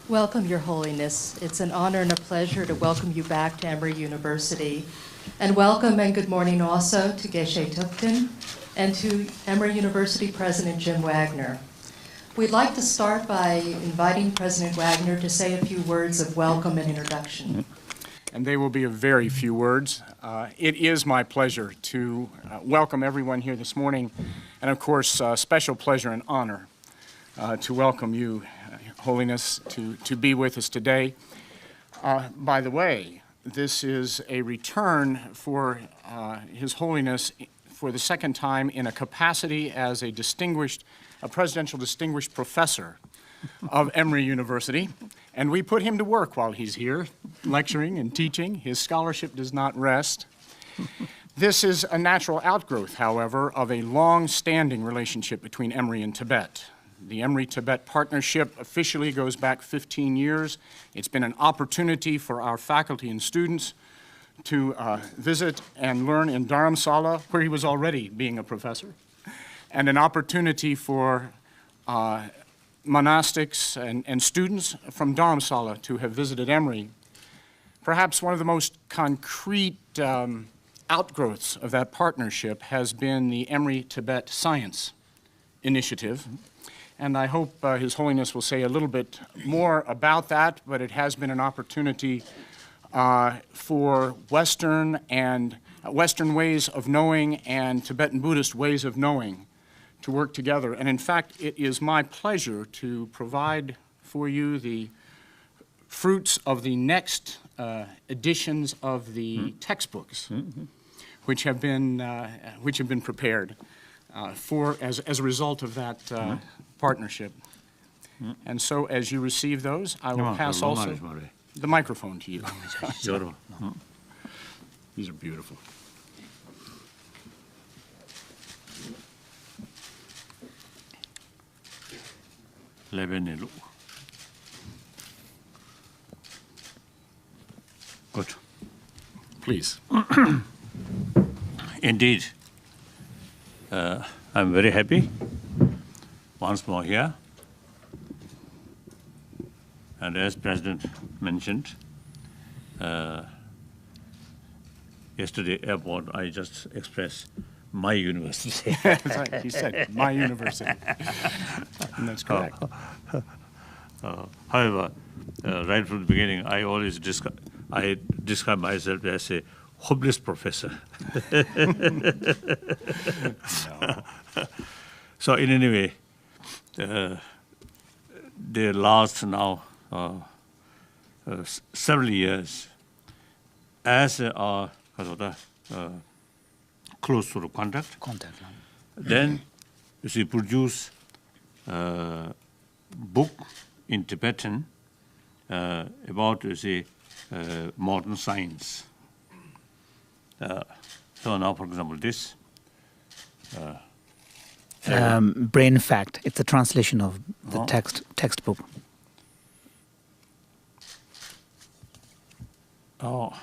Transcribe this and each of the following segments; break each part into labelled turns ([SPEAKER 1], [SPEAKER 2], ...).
[SPEAKER 1] Welcome, Your Holiness. It's an honor and a pleasure to welcome you back to Emory University. And welcome and good morning also to Geshe Tupten and to Emory University President Jim Wagner. We'd like to start by inviting President Wagner to say a few words of welcome and introduction.
[SPEAKER 2] And they will be a very few words. It is my pleasure to welcome everyone here this morning, and of course, special pleasure and honor to welcome you, Holiness, to be with us today. By the way, this is a return for His Holiness for the second time in a capacity as a presidential distinguished professor of Emory University. And we put him to work while he's here, lecturing and teaching. His scholarship does not rest. This is a natural outgrowth, however, of a long-standing relationship between Emory and Tibet. The Emory-Tibet partnership officially goes back 15 years. It's been an opportunity for our faculty and students to visit and learn in Dharamsala, where he was already being a professor, and an opportunity for monastics and students from Dharamsala to have visited Emory. Perhaps one of the most concrete outgrowths of that partnership has been the Emory-Tibet Science Initiative. And I hope His Holiness will say a little bit more about that, but it has been an opportunity for Western ways of knowing and Tibetan Buddhist ways of knowing to work together. And in fact, it is my pleasure to provide for you the fruits of the next editions of the textbooks, which have been prepared as a result of that partnership. And so, as you receive those, I will pass also the microphone to you. These are beautiful.
[SPEAKER 3] Good.
[SPEAKER 2] Please.
[SPEAKER 3] Indeed, I'm very happy once more here. And as President mentioned, yesterday airport, I just expressed my university.
[SPEAKER 2] That's right. He said, my university. And that's correct.
[SPEAKER 3] However, right from the beginning, I always describe myself as a hopeless professor.
[SPEAKER 2] No.
[SPEAKER 3] So in any way, the last now several years, as our close to the contact, then you see produce book in Tibetan about modern science. So now, for example, this.
[SPEAKER 4] Brain Fact. It's a translation of the textbook.
[SPEAKER 3] Oh,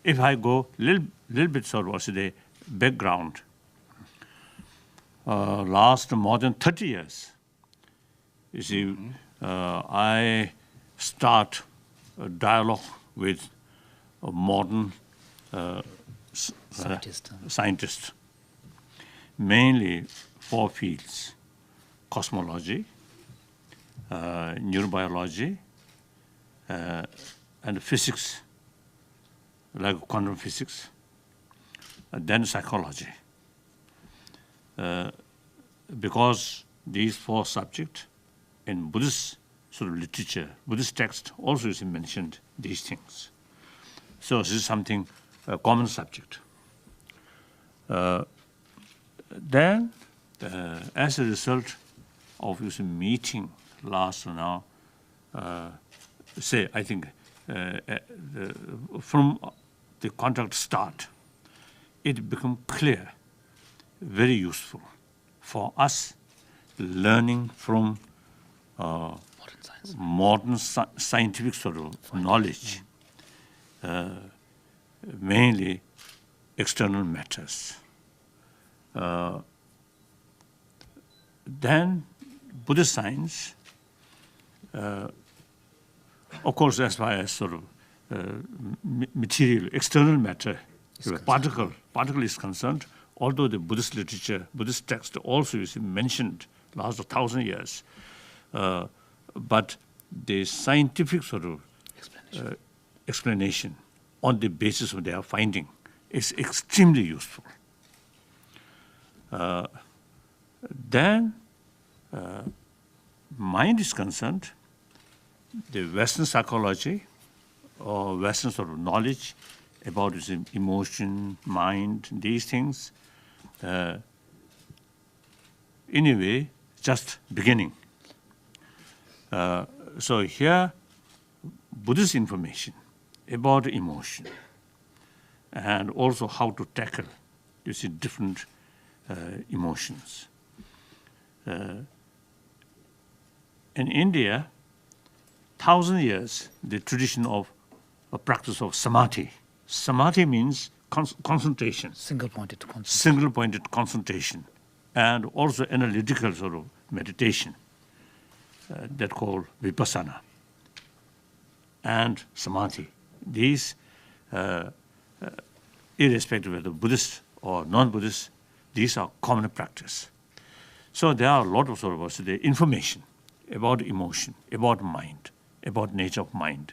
[SPEAKER 3] if I go little bit sort of the background, last more than 30 years, you see, I start a dialogue with a modern scientist, mainly 4 fields: cosmology, neurobiology, and physics, like quantum physics, and then psychology. Because these 4 subjects in Buddhist sort of literature, Buddhist text also is mentioned these things. So this is something, a common subject. Then, as a result of this meeting last now, I think from the contact start, it became clear, very useful for us learning from modern scientific sort of knowledge, mainly external matters. Then Buddhist science Of course, as far as sort of material, external matter, particle is concerned, although the Buddhist literature, Buddhist text also is mentioned last 1,000 years, but the scientific sort of explanation on the basis of their finding is extremely useful. Then, mind is concerned, the Western psychology or Western sort of knowledge about its emotion, mind, these things, in a way, just beginning. So here, Buddhist information about emotion and also how to tackle, you see, different emotions. In India, 1,000 years, the tradition of a practice of samadhi. Samadhi means concentration.
[SPEAKER 4] Single-pointed concentration.
[SPEAKER 3] Single-pointed concentration, and also analytical sort of meditation that called vipassana and samadhi. These, irrespective of whether Buddhist or non-Buddhist, these are common practice. So there are a lot of sort of the information about emotion, about mind, about nature of mind,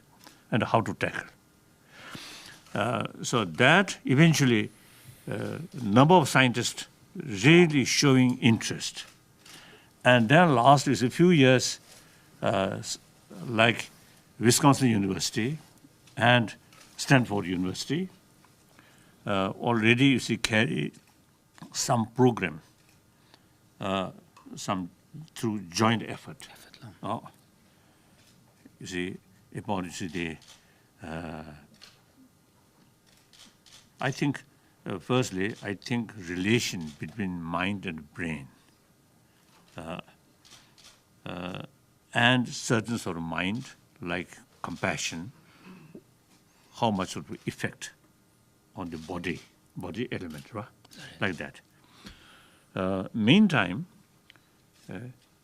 [SPEAKER 3] and how to tackle. So that eventually, number of scientists really showing interest. And then last is a few years, like Wisconsin University and Stanford University, already you see carry some program, some through joint effort. You see, about you see the, I think, firstly, I think relation between mind and brain, and certain sort of mind, like compassion, how much of effect on the body element, right? Like that. Meantime,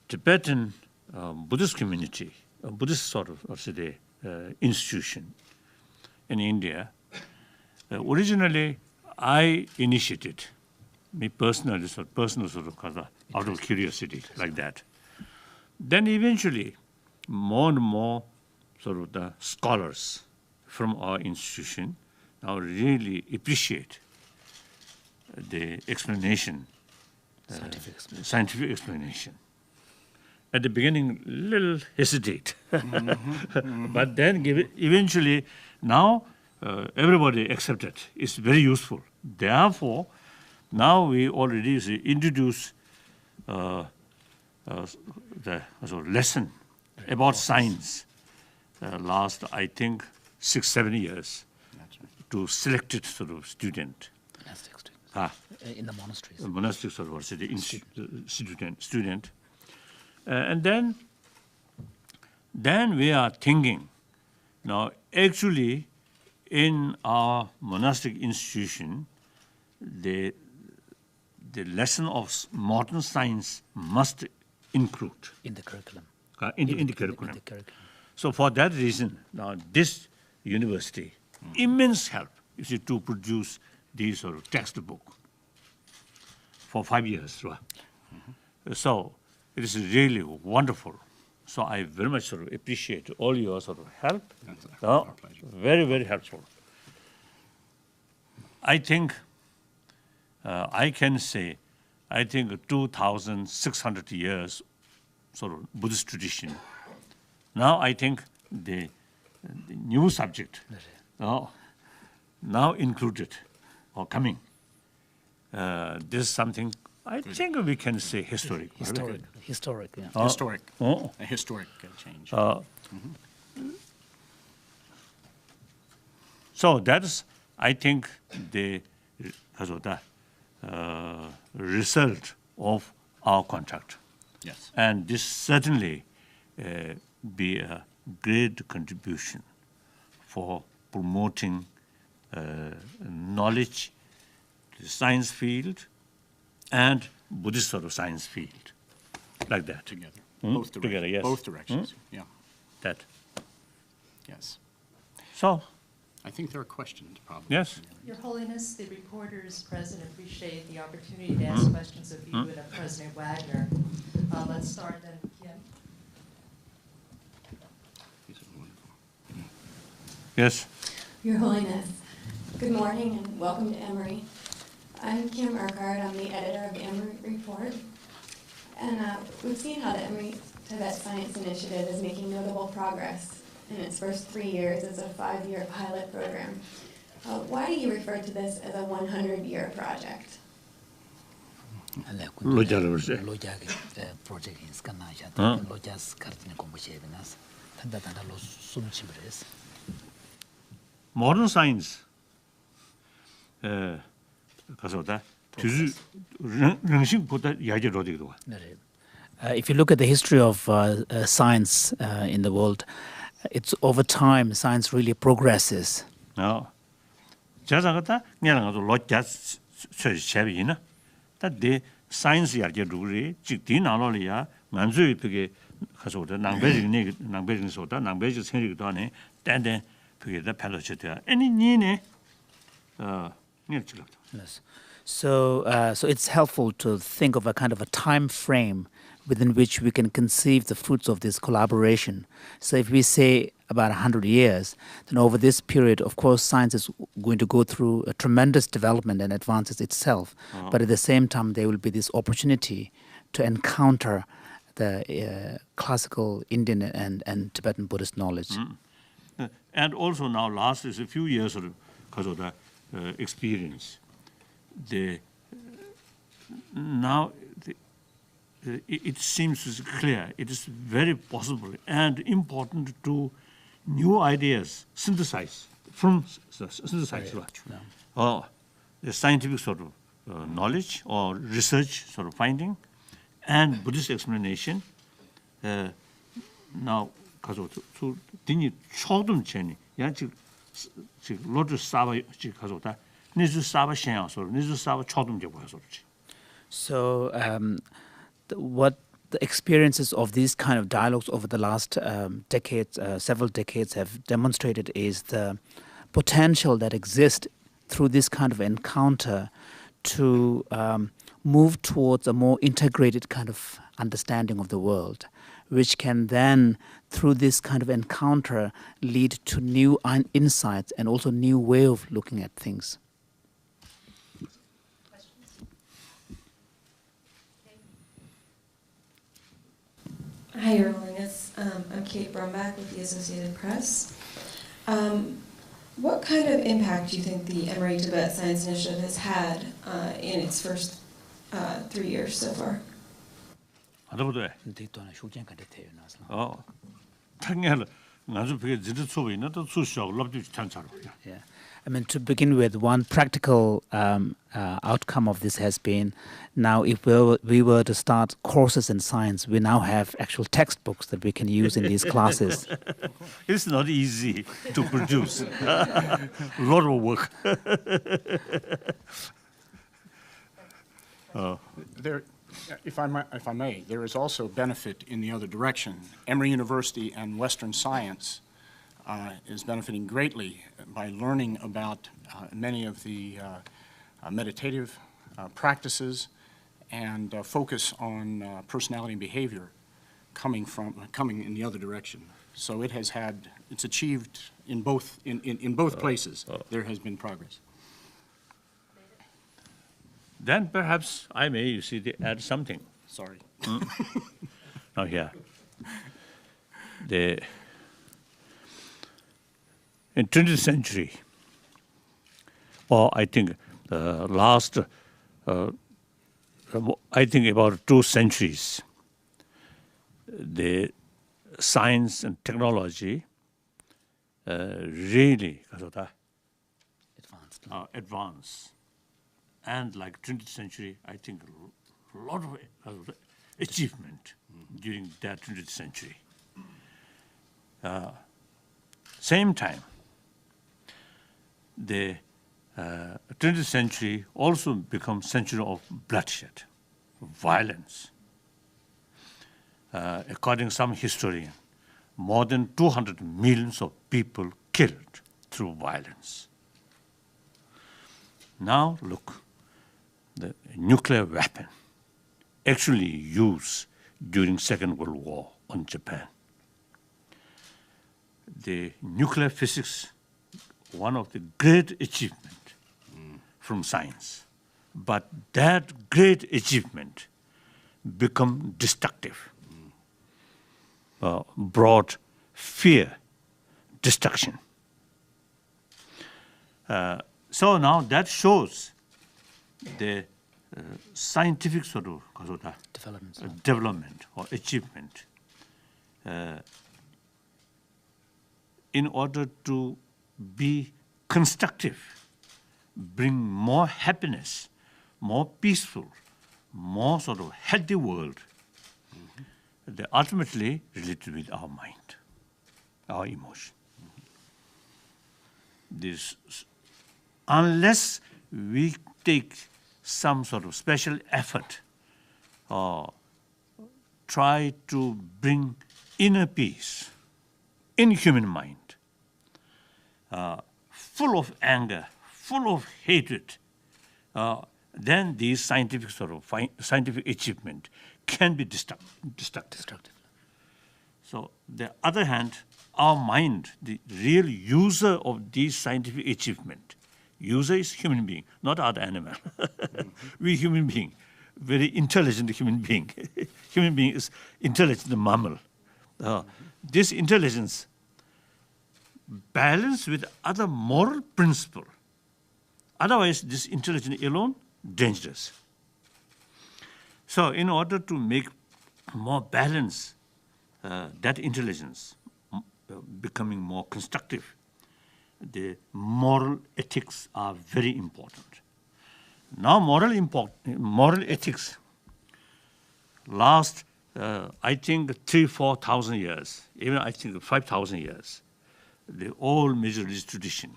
[SPEAKER 3] Tibetan Buddhist community, a Buddhist sort of institution in India, originally I initiated, me personally, personal sort of out of curiosity, like that. Then eventually, more and more sort of the scholars from our institution now really appreciate the explanation, scientific explanation. At the beginning, little hesitate, but then eventually, now everybody accepted. It's very useful. Therefore, now we already introduce the lesson about science. Last, I think, 6-7 years to selected sort of student.
[SPEAKER 4] In the monasteries.
[SPEAKER 3] Monastic sort of student. And then we are thinking, now actually in our monastic institution, the lesson of modern science must include.
[SPEAKER 4] In the curriculum.
[SPEAKER 3] In the curriculum. So for that reason, now this university, immense help, you see, to produce these sort of textbook for 5 years, right? So it is really wonderful. So I very much sort of appreciate all your sort of help.
[SPEAKER 2] Our pleasure.
[SPEAKER 3] Very, very helpful. I think I can say, I think 2,600 years sort of Buddhist tradition. Now I think the new subject now included or coming. This is something I think we can say historic.
[SPEAKER 4] Historic, yeah.
[SPEAKER 2] Historic.
[SPEAKER 3] Oh.
[SPEAKER 2] A historic change.
[SPEAKER 3] So that is, I think, the result of our contact.
[SPEAKER 2] Yes.
[SPEAKER 3] And this certainly be a great contribution for promoting knowledge, the science field, and Buddhist sort of science field, like that.
[SPEAKER 2] Together. Both directions.
[SPEAKER 3] Together, yes.
[SPEAKER 2] Both directions. Yeah.
[SPEAKER 3] That.
[SPEAKER 2] Yes.
[SPEAKER 3] So,
[SPEAKER 2] I think there are questions, probably.
[SPEAKER 3] yes.
[SPEAKER 1] Your Holiness, the reporters present appreciate the opportunity to ask questions of you and of President Wagner. Let's start then, Kim.
[SPEAKER 2] These are wonderful.
[SPEAKER 3] Yes.
[SPEAKER 5] Your Holiness, good morning and welcome to Emory. I'm Kim Urquhart. I'm the editor of the Emory Report. And we've seen how the Emory Tibet Science Initiative is making notable progress in its first 3 years as a 5-year pilot program. Why do you refer to this as a 100-year project?
[SPEAKER 3] Modern science 가서다 주주 릉식보다 이야기를 어디도 와.
[SPEAKER 4] If you look at the history of science in the world, it's over time science really progresses.
[SPEAKER 3] 자자가다 그냥 가서 로자 최비나 다데 사이언스 이야기 루리 직디 나로리아 만주의 그게 가서다 낭배진소다 낭배진 생리도 안에 딴데 그게다 펠로치다 아니 니네
[SPEAKER 4] Yes. So it's helpful to think of a kind of a time frame within which we can conceive the fruits of this collaboration. So if we say about 100 years, then over this period, of course, science is going to go through a tremendous development and advances itself. But at the same time, there will be this opportunity to encounter the classical Indian and Tibetan Buddhist knowledge.
[SPEAKER 3] And also now last is a few years because of the experience. It seems clear, it is very possible and important to new ideas synthesize. The scientific sort of knowledge or research sort of finding and Buddhist explanation. Now, because of the 초등 전이 야 지금 로드 사바 지금 가서다 니즈 사바 셴야서 니즈 사바 초등 제 보여서 그렇지.
[SPEAKER 4] So what the experiences of these kind of dialogues over the last decades, several decades, have demonstrated is the potential that exists through this kind of encounter to move towards a more integrated kind of understanding of the world, which can then, through this kind of encounter, lead to new insights and also new way of looking at things.
[SPEAKER 6] Hi, Your Holiness. I'm Kate Brumbach with the Associated Press. What kind of impact do you think the Emory Tibet Science Initiative has had in its first 3 years so far?
[SPEAKER 4] Yeah. I mean, to begin with, one practical outcome of this has been now if we were to start courses in science, we now have actual textbooks that we can use in these classes.
[SPEAKER 3] It's not easy to produce. A lot of work.
[SPEAKER 2] If I may, there is also benefit in the other direction. Emory University and Western science is benefiting greatly by learning about many of the meditative practices and focus on personality and behavior coming in the other direction. So it's achieved in both places. There has been progress.
[SPEAKER 3] Then perhaps I may add something.
[SPEAKER 2] Sorry.
[SPEAKER 3] Now here, in 20th century, or I think the last, I think about 2 centuries, the science and technology really advanced. And like 20th century, I think a lot of achievement during that 20th century. Same time, the 20th century also becomes century of bloodshed, violence. According to some historian, more than 200 millions of people killed through violence. Now look, the nuclear weapon actually used during Second World War on Japan. The nuclear physics, one of the great achievements from science, but that great achievement become destructive, brought fear, destruction. So now that shows the scientific sort of development or achievement in order to be constructive, bring more happiness, more peaceful, more sort of healthy world. They ultimately related with our mind, our emotion. This, unless we take some sort of special effort or try to bring inner peace in human mind, full of anger, full of hatred, then these scientific sort of scientific achievement can be destructive. So, the other hand, our mind, the real user of these scientific achievement, user is human being, not other animal. We human being, very intelligent human being. Human being is intelligent mammal. This intelligence balanced with other moral principle. Otherwise, this intelligence alone, dangerous. So, in order to make more balance, that intelligence becoming more constructive, the moral ethics are very important. Now, moral ethics last, I think, 3,000–4,000 years, even I think 5,000 years. The all major religious tradition,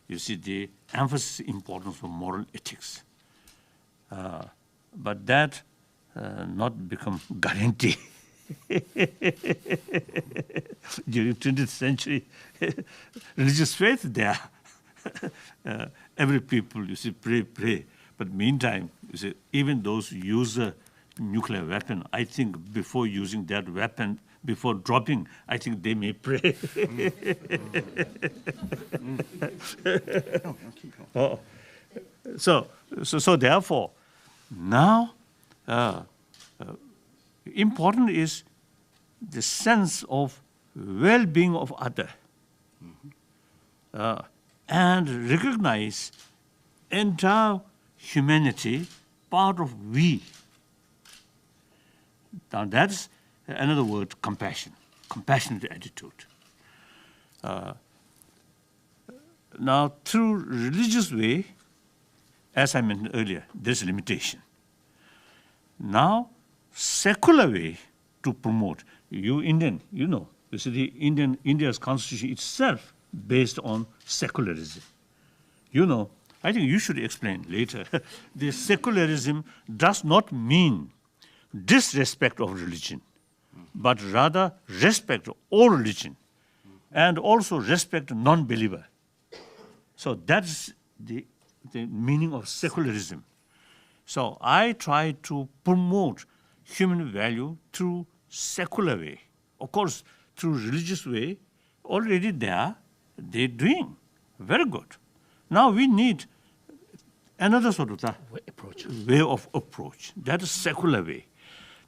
[SPEAKER 3] you see the emphasis importance of moral ethics. But that not become guarantee. During 20th century, religious faith there. Every people, you see, pray. But meantime, you see, even those who use a nuclear weapon, I think before using that weapon, before dropping, I think they may pray. So therefore, now important is the sense of well-being of other, and recognize entire humanity part of we. Now that's another word, compassion, compassionate attitude. Now through religious way, as I mentioned earlier, there's limitation. Now secular way to promote, you Indian, you know, you see the India's constitution itself based on secularism. You know, I think you should explain later. The secularism does not mean disrespect of religion, but rather respect all religion and also respect non-believer. So that's the meaning of secularism. So I try to promote human value through secular way. Of course, through religious way, already they're doing very good. Now we need another sort of way of approach. That is secular way.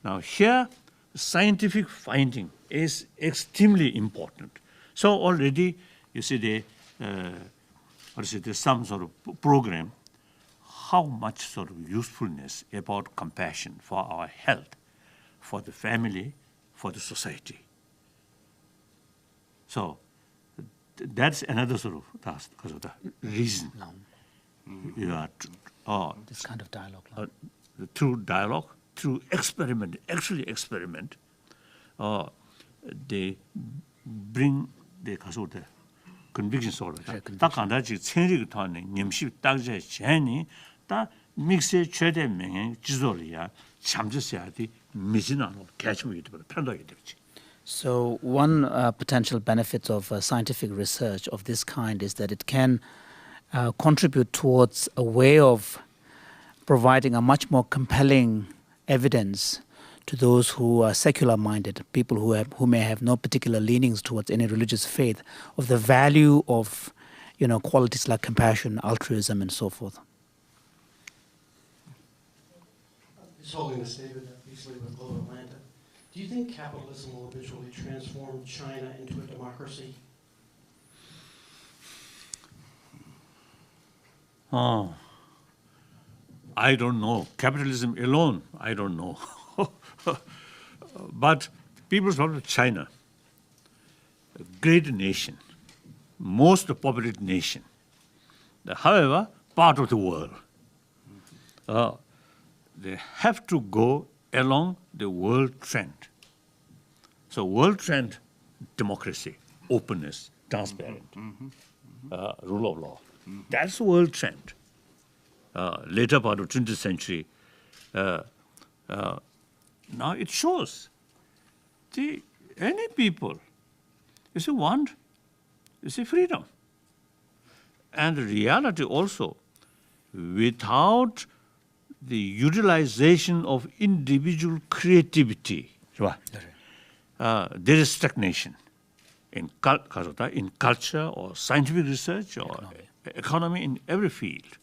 [SPEAKER 3] Now here, scientific finding is extremely important. So already, you see there's some sort of program, how much sort of usefulness about compassion for our health, for the family, for the society. So that's another sort of task because of the reason.
[SPEAKER 4] This kind of dialogue.
[SPEAKER 3] Through dialogue, through experiment, they bring the conviction sort of. 딱 간다지 천리가 타네 님시 딱제 제니 다 믹스에 최대 명행 지도리야 참지셔야지 미진하고 개침이 되고 편하게 되지.
[SPEAKER 4] So one potential benefit of scientific research of this kind is that it can contribute towards a way of providing a much more compelling evidence to those who are secular-minded, people who may have no particular leanings towards any religious faith, of the value of, qualities like compassion, altruism, and so forth.
[SPEAKER 7] His Holiness David Beasley with Global Atlanta. Do you think capitalism will eventually transform China into a democracy?
[SPEAKER 3] Oh, I don't know. Capitalism alone, I don't know. But People's Republic of China, a great nation, most populated nation, however, part of the world. They have to go along the world trend. So world trend, democracy, openness, transparent, rule of law. That's the world trend. Later part of 20th century, now it shows any people, want freedom. And the reality also, without the utilization of individual creativity, there is stagnation in culture or scientific research or economy in every field.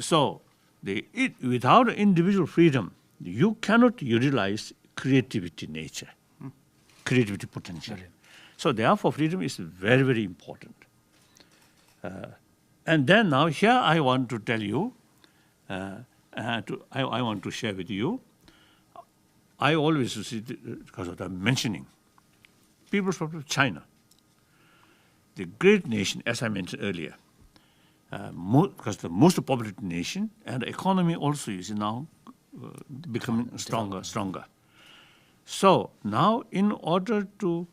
[SPEAKER 3] So without individual freedom, you cannot utilize creativity nature, creativity potential. So therefore, freedom is very, very important. And then now here I want to tell you, I want to share with you, I always see, because of the mentioning, People's Republic of China, the great nation, as I mentioned earlier, because the most populated nation, and the economy also is now becoming stronger. So now, in order to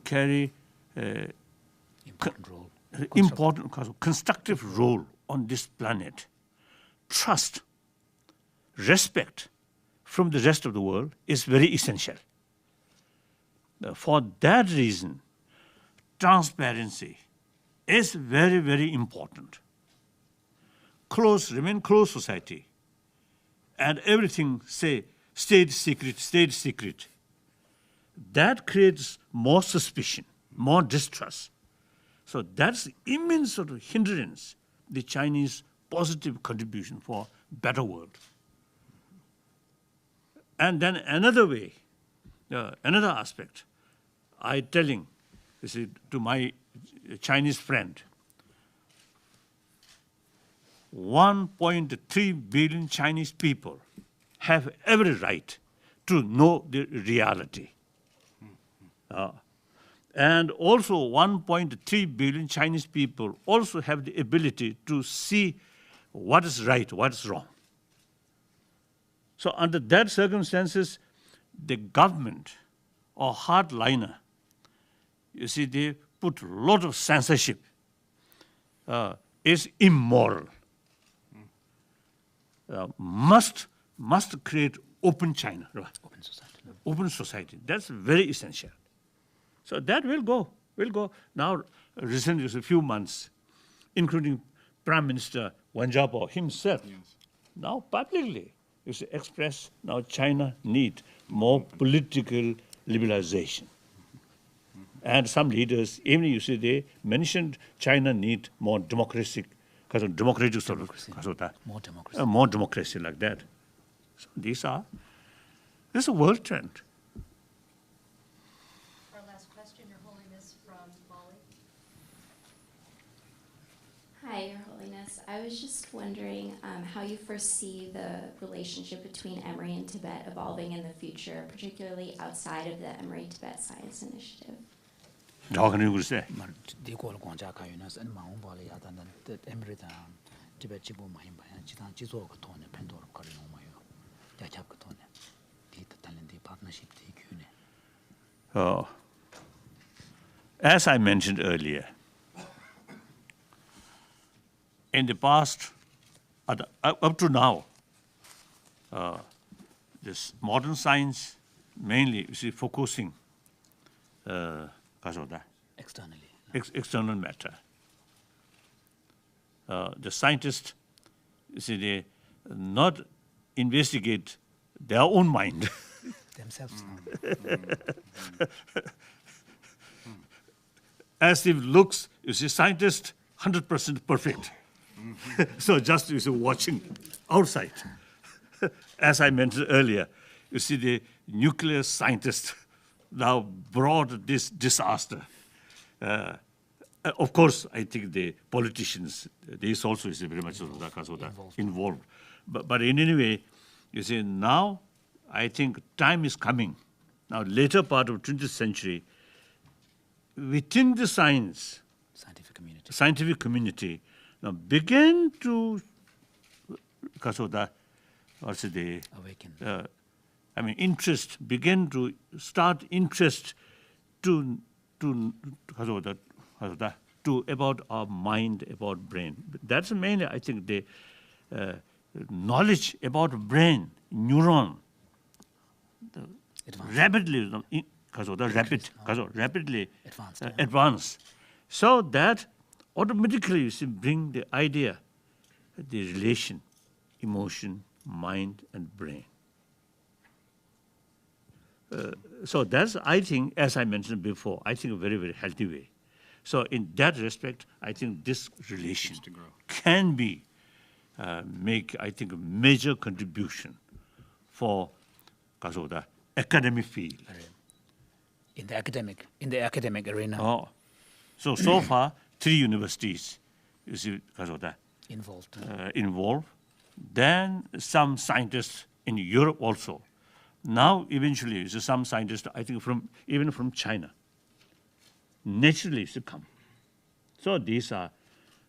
[SPEAKER 3] carry important constructive role on this planet, trust, respect from the rest of the world is very essential. For that reason, transparency is very, very important. Remain close society, and everything stayed secret. That creates more suspicion, more distrust. So that's immense sort of hindrance, the Chinese positive contribution for better world. And then another way, another aspect, I telling, to my Chinese friend, 1.3 billion Chinese people have every right to know the reality. And also 1.3 billion Chinese people also have the ability to see what is right, what is wrong. So under that circumstances, the government or hardliner, they put a lot of censorship, is immoral. Must create open China, open society. That's very essential. So that will go. Now, recently, a few months, including Prime Minister Wen Jiabao himself, now publicly, express now China need more political liberalization. And some leaders, even they mentioned China need more democratic sort of more democracy like that. So this is a world trend.
[SPEAKER 1] Our last question, Your Holiness, from Molly.
[SPEAKER 8] Hi, Your Holiness. I was just wondering how you foresee the relationship between Emory and Tibet evolving in the future, particularly outside of the Emory Tibet Science Initiative.
[SPEAKER 3] How can you say? As I mentioned earlier, in the past up to now, this modern science mainly is focusing
[SPEAKER 4] Externally.
[SPEAKER 3] external matter. The scientists, you see, they not investigate their own mind.
[SPEAKER 4] Themselves.
[SPEAKER 3] As if looks, you see, scientist 100% perfect. So just you see, watching outside. As I mentioned earlier, you see the nuclear scientist now brought this disaster. Of course, I think the politicians, this also is very much involved. But in any way, you see, now I think time is coming. Now, later part of 20th century, within the scientific community, now begin to,
[SPEAKER 4] Awaken.
[SPEAKER 3] begin to start interest to about our mind, about brain. That's mainly, I think, the knowledge about brain, neuron, rapidly advance. So that automatically you see, bring the idea, the relation, emotion, mind, and brain. So that's, I think, as I mentioned before, I think a very, very healthy way. So in that respect, I think this relation can be, make, I think, a major contribution for the academic field.
[SPEAKER 4] In the academic arena.
[SPEAKER 3] Oh. So far, 3 universities you see, involved. Then some scientists in Europe also. Now, eventually, some scientists, I think, even from China, naturally to come. So these are,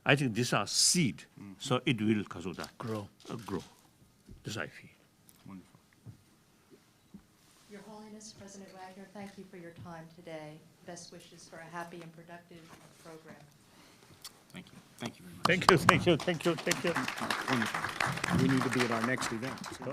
[SPEAKER 3] I think, these are seed. So it will grow. This I feel.
[SPEAKER 2] Wonderful.
[SPEAKER 1] Your Holiness, President Wagner, thank you for your time today. Best wishes for a happy and productive program.
[SPEAKER 2] Thank you. Thank you very much.
[SPEAKER 3] Thank you.
[SPEAKER 2] Wonderful. We need to be at our next event. So.